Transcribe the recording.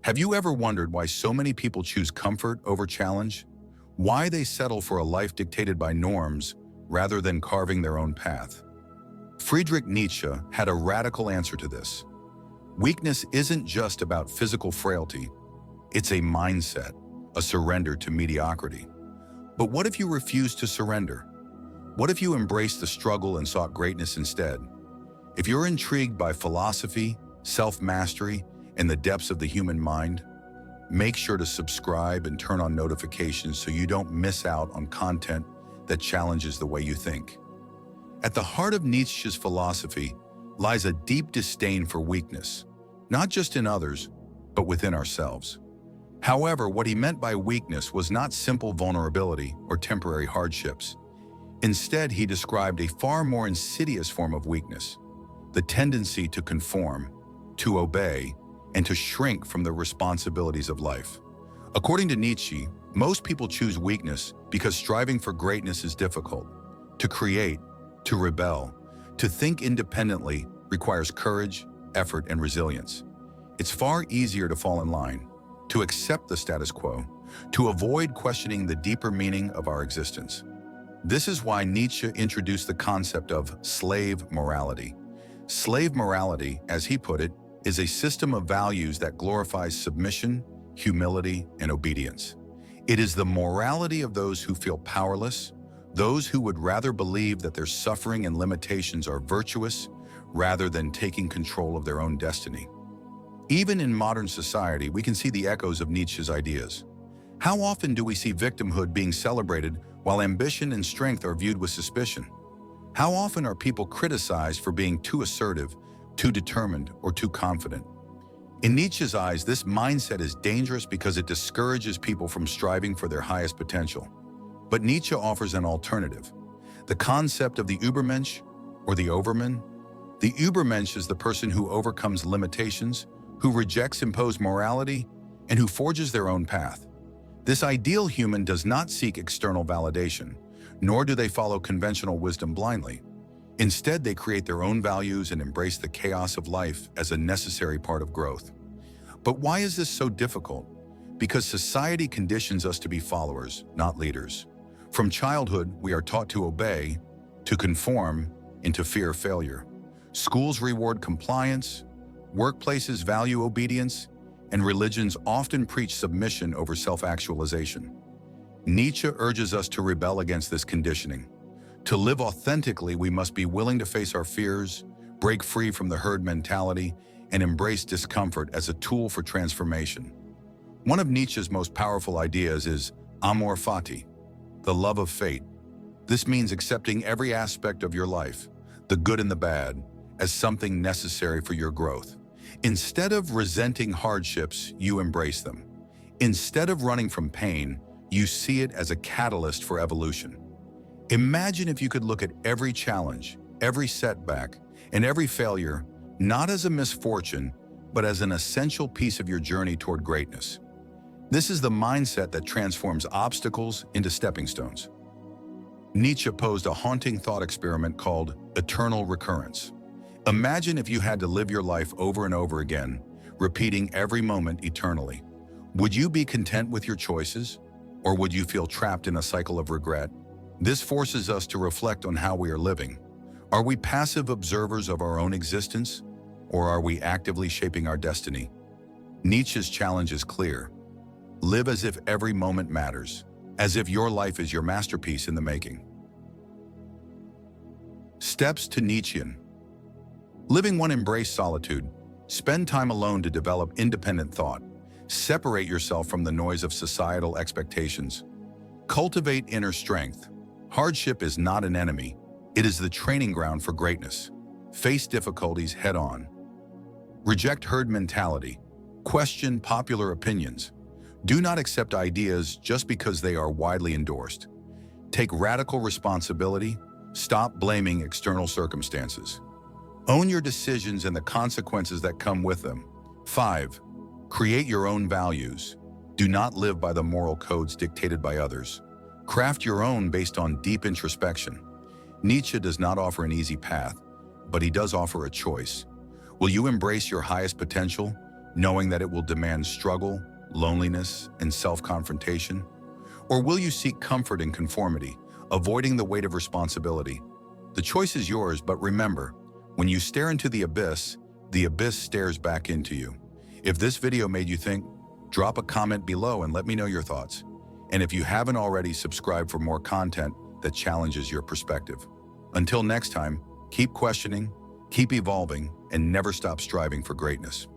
Have you ever wondered why so many people choose comfort over challenge? Why they settle for a life dictated by norms rather than carving their own path? Friedrich Nietzsche had a radical answer to this. Weakness isn't just about physical frailty, it's a mindset, a surrender to mediocrity. But what if you refused to surrender? What if you embraced the struggle and sought greatness instead? If you're intrigued by philosophy, self-mastery, and the depths of the human mind, make sure to subscribe and turn on notifications so you don't miss out on content that challenges the way you think. At the heart of Nietzsche's philosophy lies a deep disdain for weakness, not just in others, but within ourselves. However, what he meant by weakness was not simple vulnerability or temporary hardships. Instead, he described a far more insidious form of weakness, the tendency to conform, to obey, and to shrink from the responsibilities of life. According to Nietzsche, most people choose weakness because striving for greatness is difficult. To create, to rebel, to think independently requires courage, effort, and resilience. It's far easier to fall in line, to accept the status quo, to avoid questioning the deeper meaning of our existence. This is why Nietzsche introduced the concept of slave morality. Slave morality, as he put it, is a system of values that glorifies submission, humility, and obedience. It is the morality of those who feel powerless, those who would rather believe that their suffering and limitations are virtuous rather than taking control of their own destiny. Even in modern society, we can see the echoes of Nietzsche's ideas. How often do we see victimhood being celebrated while ambition and strength are viewed with suspicion? How often are people criticized for being too assertive, too determined, or too confident? In Nietzsche's eyes, this mindset is dangerous because it discourages people from striving for their highest potential. But Nietzsche offers an alternative, the concept of the Übermensch, or the Overman. The Übermensch is the person who overcomes limitations, who rejects imposed morality, and who forges their own path. This ideal human does not seek external validation, nor do they follow conventional wisdom blindly. Instead, they create their own values and embrace the chaos of life as a necessary part of growth. But why is this so difficult? Because society conditions us to be followers, not leaders. From childhood, we are taught to obey, to conform, and to fear failure. Schools reward compliance, workplaces value obedience, and religions often preach submission over self-actualization. Nietzsche urges us to rebel against this conditioning. To live authentically, we must be willing to face our fears, break free from the herd mentality, and embrace discomfort as a tool for transformation. One of Nietzsche's most powerful ideas is Amor Fati, the love of fate. This means accepting every aspect of your life, the good and the bad, as something necessary for your growth. Instead of resenting hardships, you embrace them. Instead of running from pain, you see it as a catalyst for evolution. Imagine if you could look at every challenge, every setback, and every failure not as a misfortune, but as an essential piece of your journey toward greatness. This is the mindset that transforms obstacles into stepping stones. Nietzsche posed a haunting thought experiment called eternal recurrence. Imagine if you had to live your life over and over again, repeating every moment eternally. Would you be content with your choices, or would you feel trapped in a cycle of regret? This forces us to reflect on how we are living. Are we passive observers of our own existence, or are we actively shaping our destiny? Nietzsche's challenge is clear. Live as if every moment matters, as if your life is your masterpiece in the making. Steps to Nietzschean. Living one, embrace solitude. Spend time alone to develop independent thought. Separate yourself from the noise of societal expectations. Cultivate inner strength. Hardship is not an enemy. It is the training ground for greatness. Face difficulties head on. Reject herd mentality. Question popular opinions. Do not accept ideas just because they are widely endorsed. Take radical responsibility. Stop blaming external circumstances. Own your decisions and the consequences that come with them. 5. Create your own values. Do not live by the moral codes dictated by others. Craft your own based on deep introspection. Nietzsche does not offer an easy path, but he does offer a choice. Will you embrace your highest potential, knowing that it will demand struggle, loneliness, and self-confrontation? Or will you seek comfort in conformity, avoiding the weight of responsibility? The choice is yours, but remember, when you stare into the abyss stares back into you. If this video made you think, drop a comment below and let me know your thoughts. And if you haven't already, subscribe for more content that challenges your perspective. Until next time, keep questioning, keep evolving, and never stop striving for greatness.